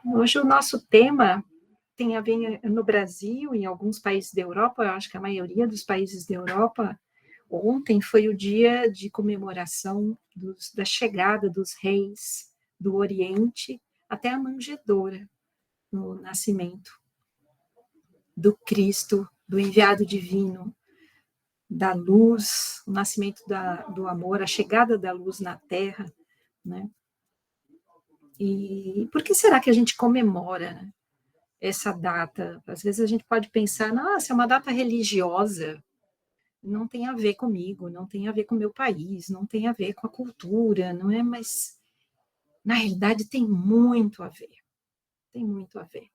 Hoje o nosso tema tem a ver no Brasil, em alguns países da Europa, eu acho que a maioria dos países da Europa, ontem foi o dia de comemoração da chegada dos reis do Oriente até a manjedoura, no nascimento do Cristo, do enviado divino, da luz, o nascimento do amor, a chegada da luz na Terra, né? E por que será que a gente comemora, né, essa data? Às vezes a gente pode pensar, nossa, é uma data religiosa, não tem a ver comigo, não tem a ver com o meu país, não tem a ver com a cultura, não é? Mas, na realidade, tem muito a ver, tem muito a ver.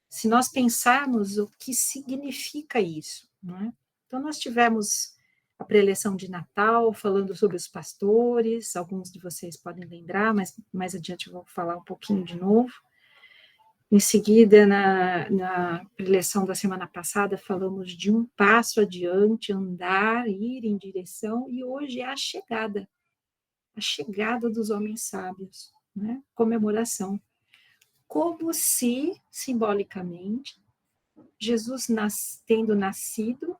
Se nós pensarmos o que significa isso, não é? Então, nós tivemos a preleção de Natal, falando sobre os pastores, alguns de vocês podem lembrar, mas mais adiante eu vou falar um pouquinho de novo. Em seguida, na preleção da semana passada, falamos de um passo adiante, andar, ir em direção, e hoje é a chegada dos homens sábios, né? Comemoração. Como se, simbolicamente, Jesus tendo nascido,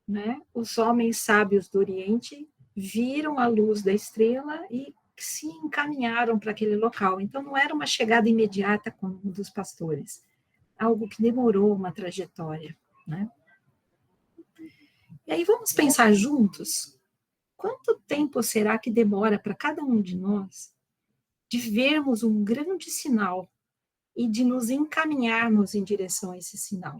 né, os homens sábios do Oriente viram a luz da estrela e se encaminharam para aquele local. Então, não era uma chegada imediata como dos pastores, algo que demorou uma trajetória, né? E aí vamos pensar juntos, quanto tempo será que demora para cada um de nós de vermos um grande sinal e de nos encaminharmos em direção a esse sinal?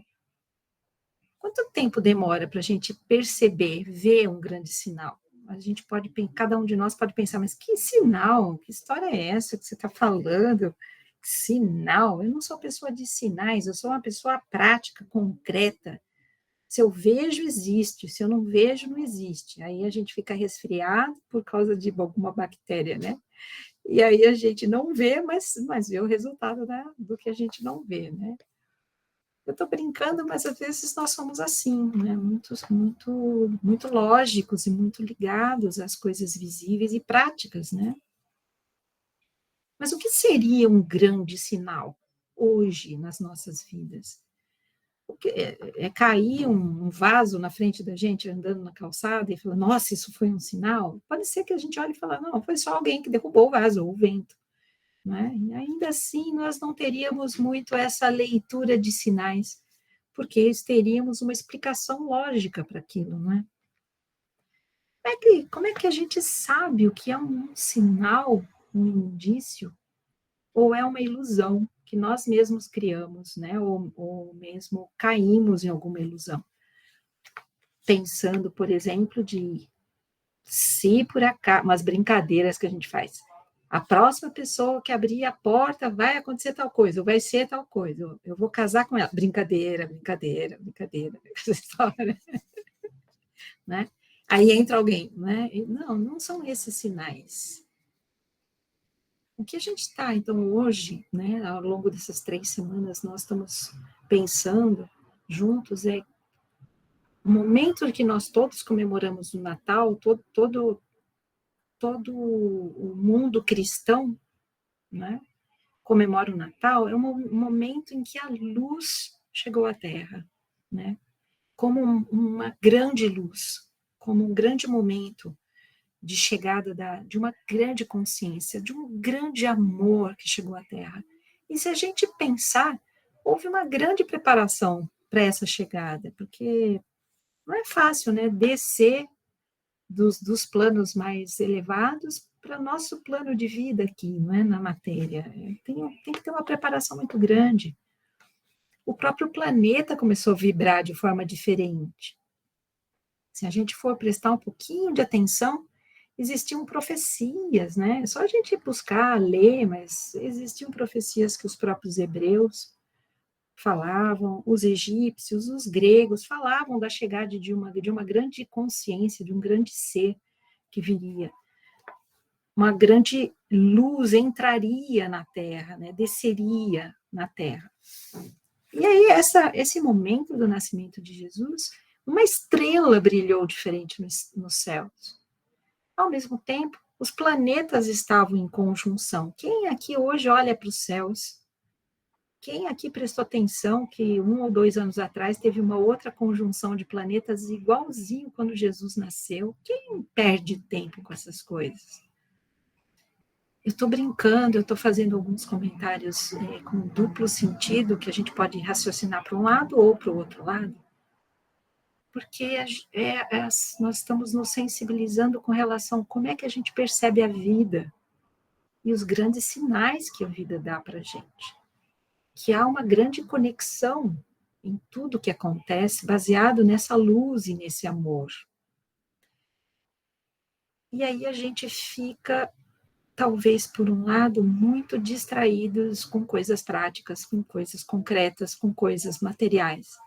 Quanto tempo demora para a gente perceber, ver um grande sinal? A gente pode, cada um de nós pode pensar, mas que sinal? Que história é essa que você está falando? Sinal? Eu não sou pessoa de sinais, eu sou uma pessoa prática, concreta. Se eu vejo, existe. Se eu não vejo, não existe. Aí a gente fica resfriado por causa de alguma bactéria, né? E aí a gente não vê, mas vê o resultado, né, do que a gente não vê, né? Eu estou brincando, mas às vezes nós somos assim, né? Muito lógicos e muito ligados às coisas visíveis e práticas, né? Mas o que seria um grande sinal hoje nas nossas vidas? É cair um vaso na frente da gente andando na calçada e falar, nossa, isso foi um sinal? Pode ser que a gente olhe e fale, não, foi só alguém que derrubou o vaso, ou o vento. Né? E ainda assim, nós não teríamos muito essa leitura de sinais, porque teríamos uma explicação lógica para aquilo, não é? Como é que a gente sabe o que é um sinal, um indício, ou é uma ilusão que nós mesmos criamos, né? Ou mesmo caímos em alguma ilusão? Pensando, por exemplo, de se por acaso, umas brincadeiras que a gente faz. A próxima pessoa que abrir a porta vai acontecer tal coisa, ou vai ser tal coisa. Eu vou casar com ela. Brincadeira, brincadeira, brincadeira. Essa história, né? Aí entra alguém, né? Não, não são esses sinais. O que a gente está, então, hoje, né, ao longo dessas 3 semanas, nós estamos pensando juntos o momento em que nós todos comemoramos o Natal, todo o mundo cristão, né, comemora o Natal, é um momento em que a luz chegou à Terra, né, como uma grande luz, como um grande momento de chegada de uma grande consciência, de um grande amor que chegou à Terra. E se a gente pensar, houve uma grande preparação para essa chegada, porque não é fácil, né, descer dos planos mais elevados para o nosso plano de vida aqui, não é, na matéria. Tem que ter uma preparação muito grande. O próprio planeta começou a vibrar de forma diferente. Se a gente for prestar um pouquinho de atenção, existiam profecias, né? É só a gente buscar, ler, mas existiam profecias que os próprios hebreus falavam, os egípcios, os gregos falavam da chegada de uma grande consciência, de um grande ser que viria. Uma grande luz entraria na Terra, né? Desceria na Terra. E aí, esse momento do nascimento de Jesus, uma estrela brilhou diferente nos céus. Ao mesmo tempo, os planetas estavam em conjunção. Quem aqui hoje olha para os céus Quem aqui prestou atenção que 1 ou 2 anos atrás teve uma outra conjunção de planetas igualzinho quando Jesus nasceu? Quem perde tempo com essas coisas? Eu estou brincando, eu estou fazendo alguns comentários com duplo sentido, que a gente pode raciocinar para um lado ou para o outro lado, porque nós estamos nos sensibilizando com relação a como é que a gente percebe a vida e os grandes sinais que a vida dá para a gente. Que há uma grande conexão em tudo que acontece, baseado nessa luz e nesse amor. E aí a gente fica, talvez por um lado, muito distraídos com coisas práticas, com coisas concretas, com coisas materiais.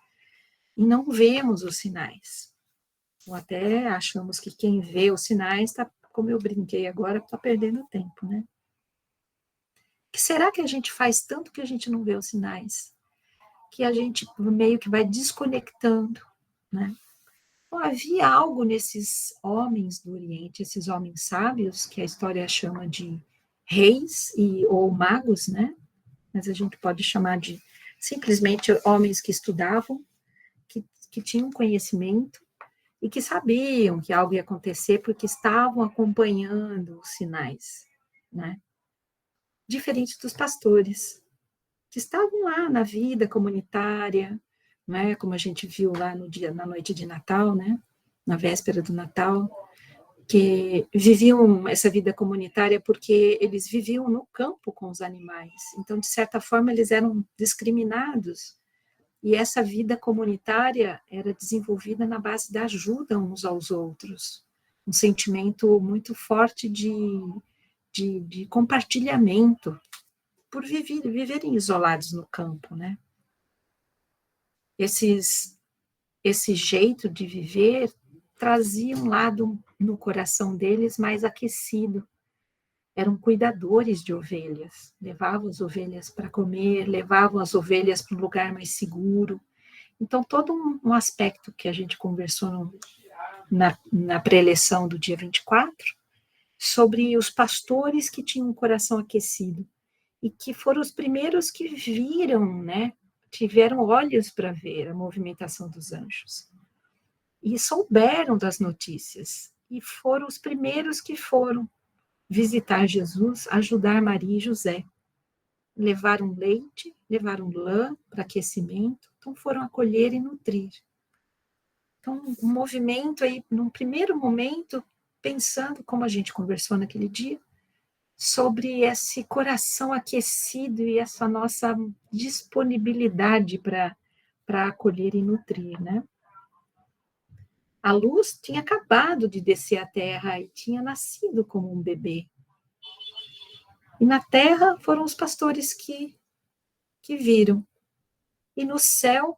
E não vemos os sinais. Ou até achamos que quem vê os sinais, está, como eu brinquei agora, está perdendo tempo, né? Que será que a gente faz tanto que a gente não vê os sinais? Que a gente meio que vai desconectando, né? Então, havia algo nesses homens do Oriente, esses homens sábios, que a história chama de reis ou magos, né? Mas a gente pode chamar de simplesmente homens que estudavam, que tinham conhecimento e que sabiam que algo ia acontecer porque estavam acompanhando os sinais, né? Diferente dos pastores, que estavam lá na vida comunitária, né? Como a gente viu lá na noite de Natal, né? Na véspera do Natal, que viviam essa vida comunitária porque eles viviam no campo com os animais. Então, de certa forma, eles eram discriminados. E essa vida comunitária era desenvolvida na base da ajuda uns aos outros. Um sentimento muito forte de compartilhamento, por viverem isolados no campo, né? Esse jeito de viver trazia um lado no coração deles mais aquecido. Eram cuidadores de ovelhas, levavam as ovelhas para comer, levavam as ovelhas para um lugar mais seguro. Então, todo um aspecto que a gente conversou na pré-eleição do dia 24, sobre os pastores que tinham um coração aquecido, e que foram os primeiros que viram, né, tiveram olhos para ver a movimentação dos anjos. E souberam das notícias, e foram os primeiros que foram visitar Jesus, ajudar Maria e José. Levaram leite, levaram lã para aquecimento, então foram acolher e nutrir. Então, um movimento aí, num primeiro momento, pensando, como a gente conversou naquele dia, sobre esse coração aquecido e essa nossa disponibilidade para acolher e nutrir, né? A luz tinha acabado de descer à terra e tinha nascido como um bebê. E na terra foram os pastores que viram. E no céu,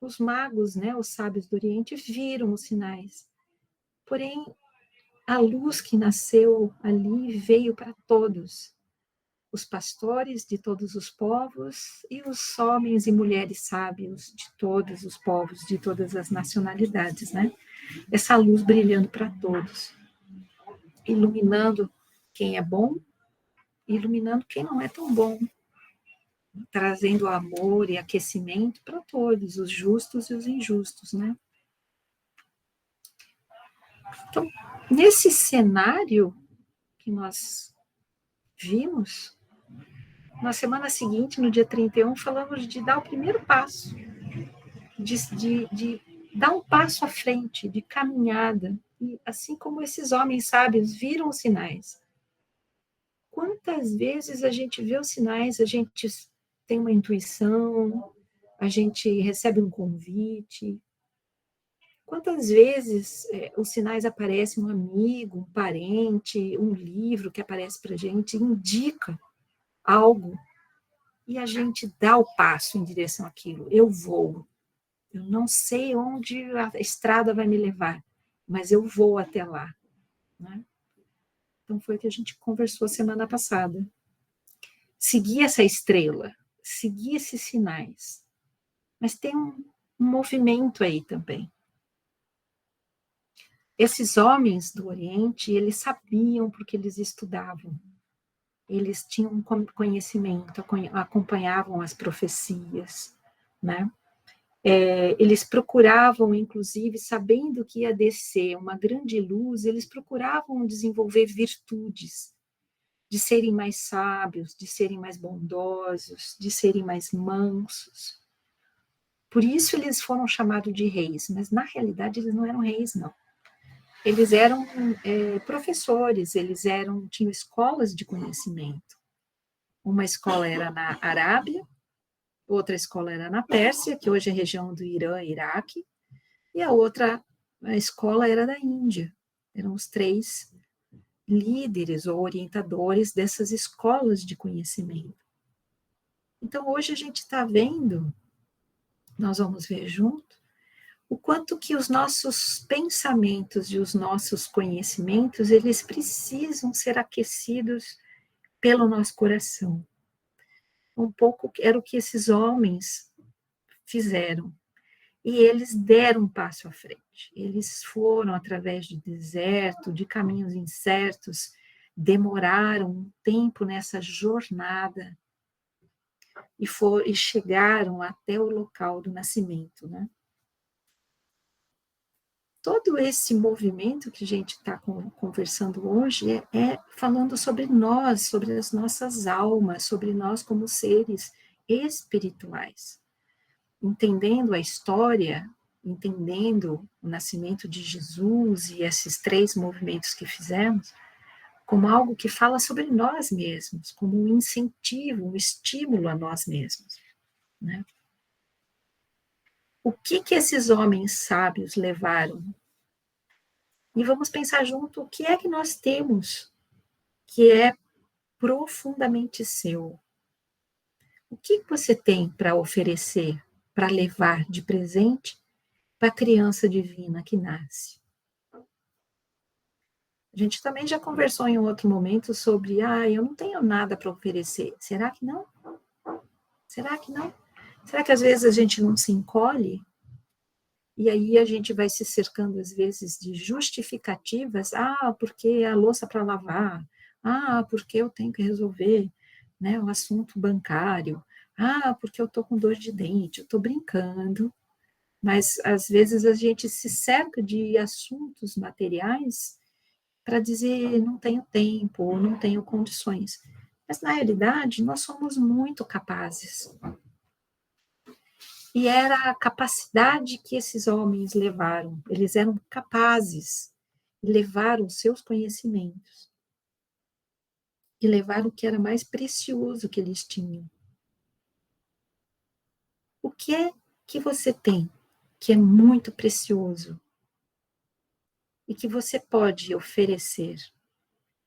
os magos, né, os sábios do Oriente, viram os sinais. Porém, a luz que nasceu ali veio para todos. Os pastores de todos os povos e os homens e mulheres sábios de todos os povos, de todas as nacionalidades, né? Essa luz brilhando para todos, iluminando quem é bom, iluminando quem não é tão bom, trazendo amor e aquecimento para todos, os justos e os injustos, né? Então, nesse cenário que nós vimos, na semana seguinte, no dia 31, falamos de dar o primeiro passo, de dar um passo à frente, de caminhada, e assim como esses homens sábios viram os sinais. Quantas vezes a gente vê os sinais, a gente tem uma intuição, a gente recebe um convite. Quantas vezes os sinais aparecem, um amigo, um parente, um livro que aparece para a gente, indica algo, e a gente dá o passo em direção àquilo. Eu vou. Eu não sei onde a estrada vai me levar, mas eu vou até lá, né? Então foi o que a gente conversou semana passada. Seguir essa estrela, seguir esses sinais. Mas tem um movimento aí também. Esses homens do Oriente, eles sabiam porque eles estudavam. eles tinham conhecimento, acompanhavam as profecias, né? Eles procuravam, inclusive, sabendo que ia descer uma grande luz, eles procuravam desenvolver virtudes, de serem mais sábios, de serem mais bondosos, de serem mais mansos. Por isso eles foram chamados de reis, mas na realidade eles não eram reis, não. Eles eram professores, tinham escolas de conhecimento. Uma escola era na Arábia, outra escola era na Pérsia, que hoje é região do Irã e Iraque, e a escola era da Índia. Eram os 3 líderes ou orientadores dessas escolas de conhecimento. Então, hoje a gente está vendo, nós vamos ver junto, o quanto que os nossos pensamentos e os nossos conhecimentos, eles precisam ser aquecidos pelo nosso coração. Um pouco era o que esses homens fizeram. E eles deram um passo à frente. Eles foram através de deserto, de caminhos incertos, demoraram um tempo nessa jornada e chegaram até o local do nascimento, né? Todo esse movimento que a gente está conversando hoje é falando sobre nós, sobre as nossas almas, sobre nós como seres espirituais. Entendendo a história, entendendo o nascimento de Jesus e esses 3 movimentos que fizemos, como algo que fala sobre nós mesmos, como um incentivo, um estímulo a nós mesmos, né? O que esses homens sábios levaram? E vamos pensar junto o que é que nós temos que é profundamente seu. O que você tem para oferecer, para levar de presente para a criança divina que nasce? A gente também já conversou em um outro momento sobre, eu não tenho nada para oferecer. Será que não? Será que não? Será que às vezes a gente não se encolhe? E aí a gente vai se cercando, às vezes, de justificativas. Porque a louça para lavar. Porque eu tenho que resolver, né, o assunto bancário. Porque eu estou com dor de dente. Eu estou brincando. Mas, às vezes, a gente se cerca de assuntos materiais para dizer não tenho tempo, ou não tenho condições. Mas, na realidade, nós somos muito capazes. E era a capacidade que esses homens levaram. Eles eram capazes, levaram seus conhecimentos. E levaram o que era mais precioso que eles tinham. O que é que você tem que é muito precioso e que você pode oferecer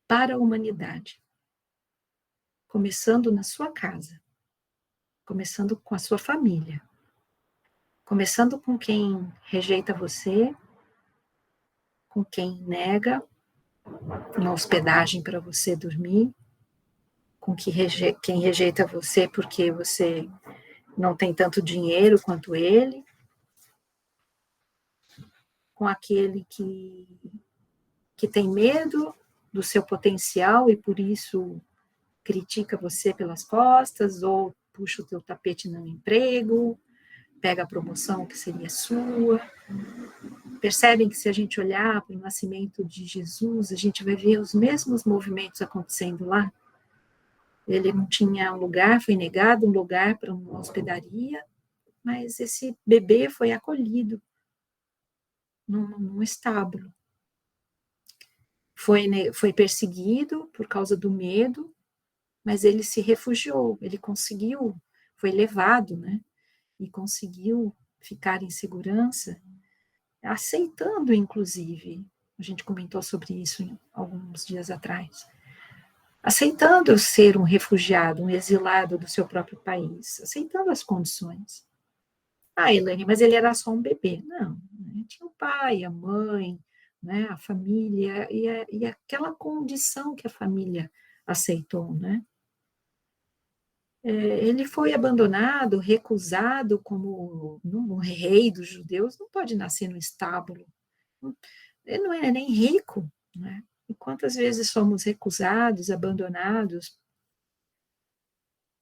para a humanidade? Começando na sua casa, começando com a sua família, começando com quem rejeita você, com quem nega uma hospedagem para você dormir, com quem rejeita você porque você não tem tanto dinheiro quanto ele, com aquele que tem medo do seu potencial e por isso critica você pelas costas ou puxa o teu tapete no emprego, pega a promoção que seria sua. Percebem que se a gente olhar para o nascimento de Jesus, a gente vai ver os mesmos movimentos acontecendo lá. Ele não tinha um lugar, foi negado um lugar para uma hospedaria, mas esse bebê foi acolhido num estábulo. Foi perseguido por causa do medo, mas ele se refugiou, ele conseguiu, foi levado, né? E conseguiu ficar em segurança, aceitando, inclusive, a gente comentou sobre isso alguns dias atrás, aceitando ser um refugiado, um exilado do seu próprio país, aceitando as condições. Elaine, mas ele era só um bebê. Não, né? Tinha o pai, a mãe, né? A família, e aquela condição que a família aceitou, né? Ele foi abandonado, recusado como um rei dos judeus, não pode nascer no estábulo. Ele não é nem rico, né? E quantas vezes somos recusados, abandonados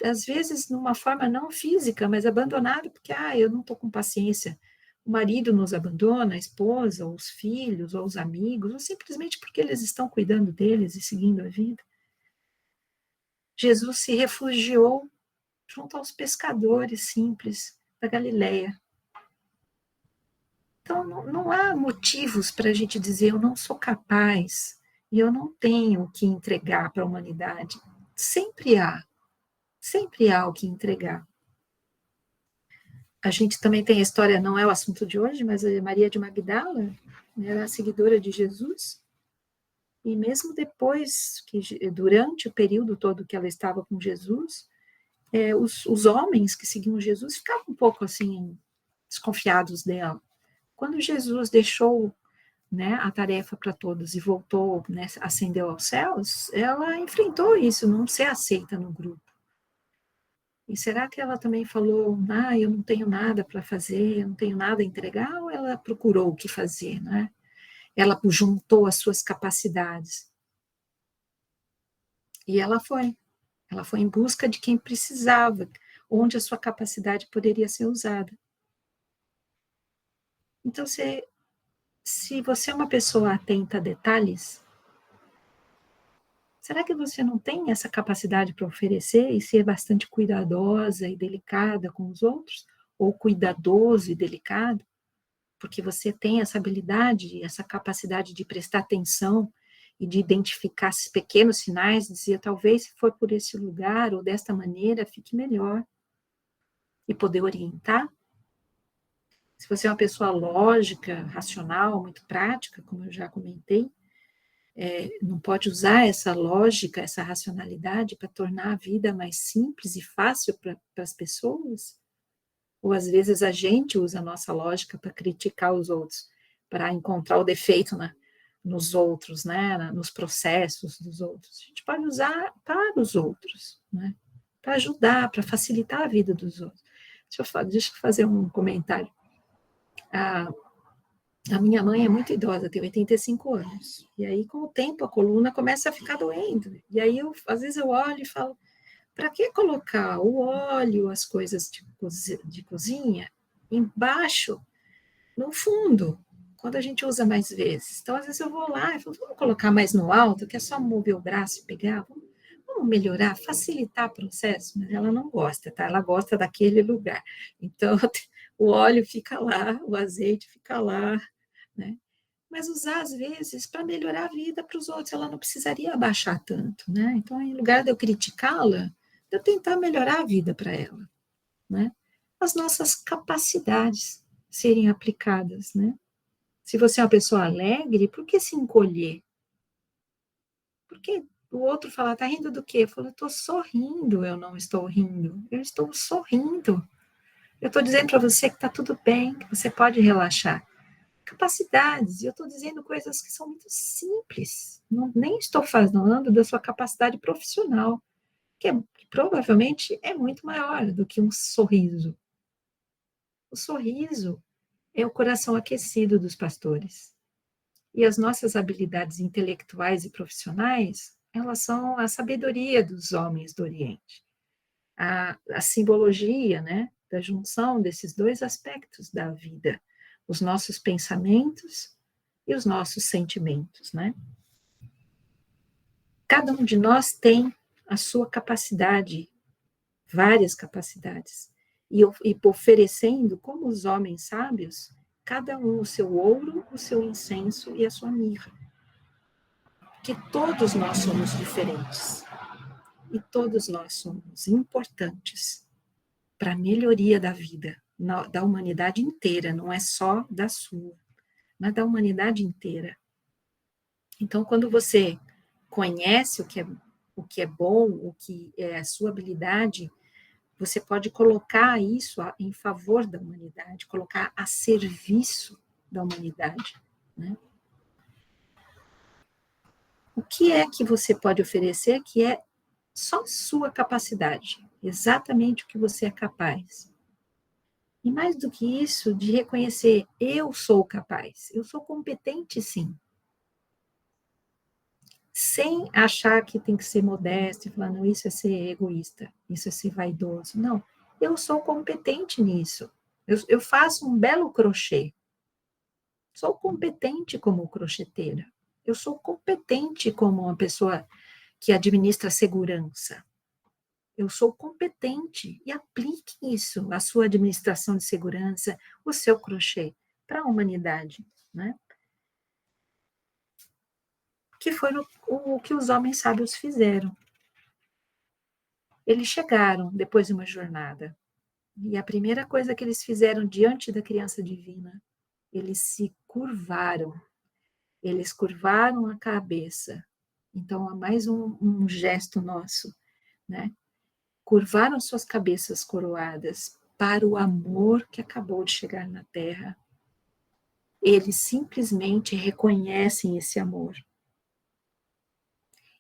às vezes numa forma não física, mas abandonado porque, eu não estou com paciência. O marido nos abandona, a esposa, ou os filhos, ou os amigos, ou simplesmente porque eles estão cuidando deles e seguindo a vida. Jesus se refugiou junto aos pescadores simples da Galileia. Então, não há motivos para a gente dizer eu não sou capaz e eu não tenho o que entregar para a humanidade. Sempre há o que entregar. A gente também tem a história, não é o assunto de hoje, mas a Maria de Magdala era seguidora de Jesus, e mesmo depois, durante o período todo que ela estava com Jesus, os homens que seguiam Jesus ficavam um pouco assim, desconfiados dela. Quando Jesus deixou, né, a tarefa para todos e voltou, né, ascendeu aos céus, ela enfrentou isso, não ser aceita no grupo. E será que ela também falou, eu não tenho nada para fazer, eu não tenho nada a entregar, ou ela procurou o que fazer, né? Ela juntou as suas capacidades. E ela foi em busca de quem precisava, onde a sua capacidade poderia ser usada. Então, se você é uma pessoa atenta a detalhes, será que você não tem essa capacidade para oferecer e ser bastante cuidadosa e delicada com os outros? Ou cuidadoso e delicado? Porque você tem essa habilidade, essa capacidade de prestar atenção e de identificar esses pequenos sinais, dizer, talvez se for por esse lugar ou desta maneira, fique melhor. E poder orientar. Se você é uma pessoa lógica, racional, muito prática, como eu já comentei, não pode usar essa lógica, essa racionalidade para tornar a vida mais simples e fácil para as pessoas? Ou às vezes a gente usa a nossa lógica para criticar os outros, para encontrar o defeito nos outros, né, nos processos dos outros. A gente pode usar para os outros, né, para ajudar, para facilitar a vida dos outros. Deixa eu fazer um comentário. A minha mãe é muito idosa, tem 85 anos. E aí, com o tempo, a coluna começa a ficar doendo. E aí, às vezes, eu olho e falo, para que colocar o óleo, as coisas de cozinha, embaixo, no fundo, quando a gente usa mais vezes? Então, às vezes, eu vou lá e falo, vamos colocar mais no alto, que é só mover o braço e pegar? Vamos melhorar, facilitar o processo? Mas ela não gosta, tá? Ela gosta daquele lugar. Então, o óleo fica lá, o azeite fica lá, né? Mas usar, às vezes, para melhorar a vida para os outros, ela não precisaria abaixar tanto, né? Então, em lugar de eu criticá-la, eu tentar melhorar a vida para ela, né? As nossas capacidades serem aplicadas, né? Se você é uma pessoa alegre, por que se encolher? Por que o outro fala, tá rindo do quê? Eu falo, eu estou sorrindo, eu não estou rindo, eu estou sorrindo. Eu estou dizendo para você que está tudo bem, que você pode relaxar. Capacidades, e eu estou dizendo coisas que são muito simples, nem estou falando da sua capacidade profissional, que provavelmente é muito maior do que um sorriso. O sorriso é o coração aquecido dos pastores. E as nossas habilidades intelectuais e profissionais, elas são a sabedoria dos homens do Oriente. A simbologia, né, da junção desses dois aspectos da vida, os nossos pensamentos e os nossos sentimentos, né? Cada um de nós tem a sua capacidade, várias capacidades, e oferecendo, como os homens sábios, cada um o seu ouro, o seu incenso e a sua mirra. Que todos nós somos diferentes e todos nós somos importantes para a melhoria da vida, da humanidade inteira, não é só da sua, mas da humanidade inteira. Então, quando você conhece o que é bom, o que é a sua habilidade, você pode colocar isso em favor da humanidade, colocar a serviço da humanidade, né? O que é que você pode oferecer que é só sua capacidade, exatamente o que você é capaz. E mais do que isso, de reconhecer, eu sou capaz, eu sou competente sim. sem achar que tem que ser modesto e falar, não, isso é ser egoísta, isso é ser vaidoso. Não, eu sou competente nisso. Eu faço um belo crochê. Sou competente como crocheteira. Eu sou competente como uma pessoa que administra segurança. Eu sou competente e aplique isso, a sua administração de segurança, o seu crochê, para a humanidade, né? Que foi o que os homens sábios fizeram. Eles chegaram depois de uma jornada, e a primeira coisa que eles fizeram diante da criança divina, eles se curvaram, eles curvaram a cabeça. Então, há mais um gesto nosso, né? Curvaram suas cabeças coroadas para o amor que acabou de chegar na Terra. Eles simplesmente reconhecem esse amor.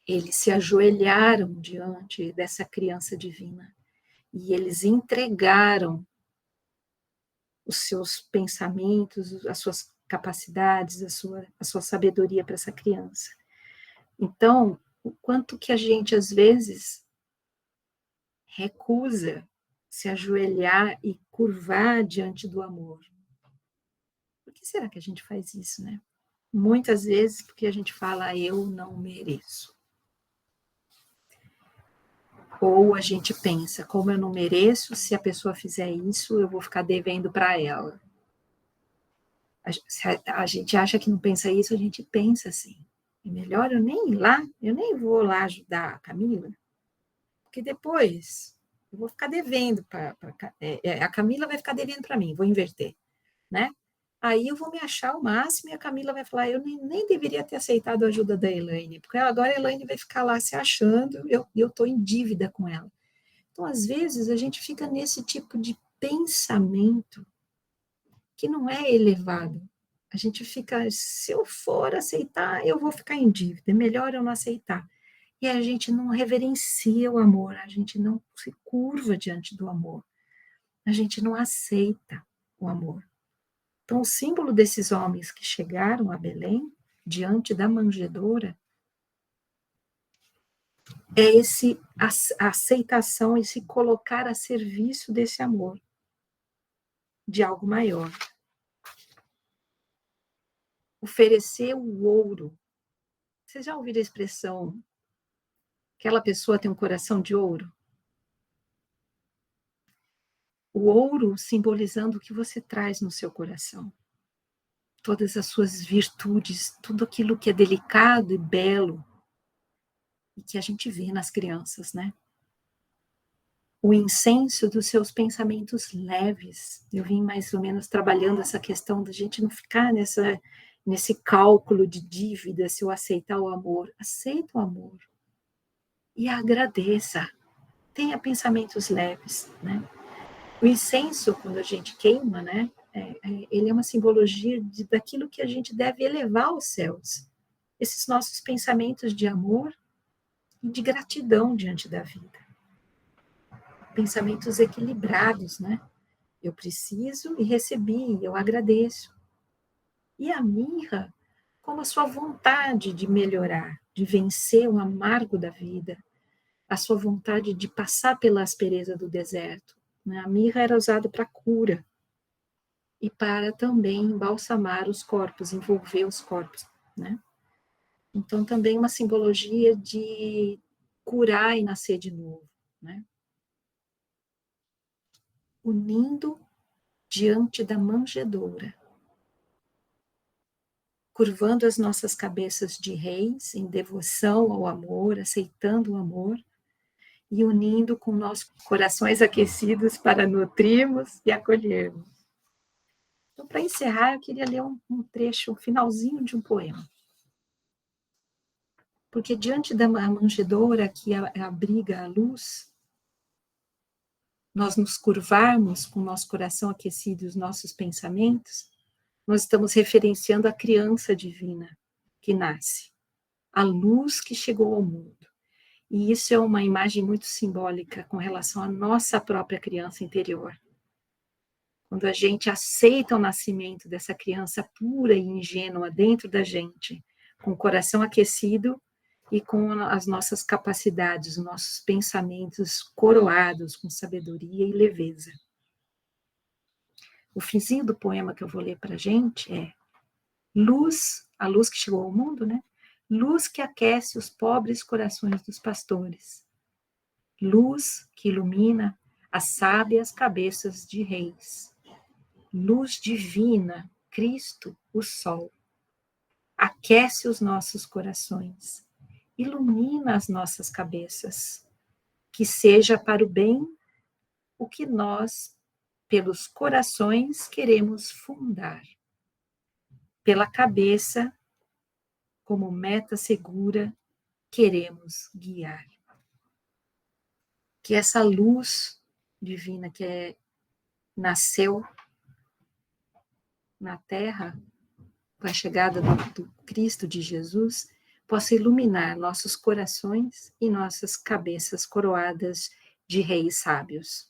Eles se ajoelharam diante dessa criança divina e eles entregaram os seus pensamentos, as suas capacidades, a sua sabedoria para essa criança. Então, o quanto que a gente, às vezes, recusa se ajoelhar e curvar diante do amor. Por que será que a gente faz isso, né? Muitas vezes porque a gente fala, eu não mereço. Ou a gente pensa, como eu não mereço, se a pessoa fizer isso, eu vou ficar devendo para ela. A gente acha que não pensa isso, a gente pensa assim. É melhor eu nem ir lá, eu nem vou lá ajudar a Camila, porque depois eu vou ficar devendo a Camila vai ficar devendo para mim, vou inverter, né? Aí eu vou me achar o máximo e a Camila vai falar, eu nem deveria ter aceitado a ajuda da Elaine, porque agora a Elaine vai ficar lá se achando, eu estou em dívida com ela. Então, às vezes, a gente fica nesse tipo de pensamento que não é elevado. A gente fica, se eu for aceitar, eu vou ficar em dívida, é melhor eu não aceitar. E a gente não reverencia o amor, a gente não se curva diante do amor, a gente não aceita o amor. Então, o símbolo desses homens que chegaram a Belém, diante da manjedoura, é a aceitação e se colocar a serviço desse amor, de algo maior. Oferecer o ouro. Vocês já ouviram a expressão, aquela pessoa tem um coração de ouro? O ouro simbolizando o que você traz no seu coração. Todas as suas virtudes, tudo aquilo que é delicado e belo, e que a gente vê nas crianças, né? O incenso dos seus pensamentos leves. Eu vim mais ou menos trabalhando essa questão da gente não ficar nesse cálculo de dívida, se eu aceitar o amor. Aceita o amor. E agradeça. Tenha pensamentos leves, né? O incenso, quando a gente queima, né? Ele é uma simbologia daquilo que a gente deve elevar aos céus. Esses nossos pensamentos de amor e de gratidão diante da vida. Pensamentos equilibrados, né? Eu preciso e recebi, eu agradeço. E a mirra, como a sua vontade de melhorar, de vencer o amargo da vida, a sua vontade de passar pela aspereza do deserto. Né? A mirra era usada para cura e para também embalsamar os corpos, envolver os corpos. Né? Então, também uma simbologia de curar e nascer de novo. Né? Unindo diante da manjedoura, curvando as nossas cabeças de reis em devoção ao amor, aceitando o amor, e unindo com nossos corações aquecidos para nutrirmos e acolhermos. Então, para encerrar, eu queria ler um trecho, um finalzinho de um poema. Porque diante da manjedoura que abriga a luz, nós nos curvarmos com o nosso coração aquecido e os nossos pensamentos, nós estamos referenciando a criança divina que nasce, a luz que chegou ao mundo. E isso é uma imagem muito simbólica com relação à nossa própria criança interior. Quando a gente aceita o nascimento dessa criança pura e ingênua dentro da gente, com o coração aquecido, e com as nossas capacidades, os nossos pensamentos coroados com sabedoria e leveza. O finzinho do poema que eu vou ler para a gente é: luz, a luz que chegou ao mundo, né? Luz que aquece os pobres corações dos pastores. Luz que ilumina as sábias cabeças de reis. Luz divina, Cristo, o sol. Aquece os nossos corações. Ilumina as nossas cabeças. Que seja para o bem o que nós, pelos corações, queremos fundar. Pela cabeça, como meta segura, queremos guiar. Que essa luz divina nasceu na Terra, com a chegada do Cristo, de Jesus, possa iluminar nossos corações e nossas cabeças coroadas de reis sábios.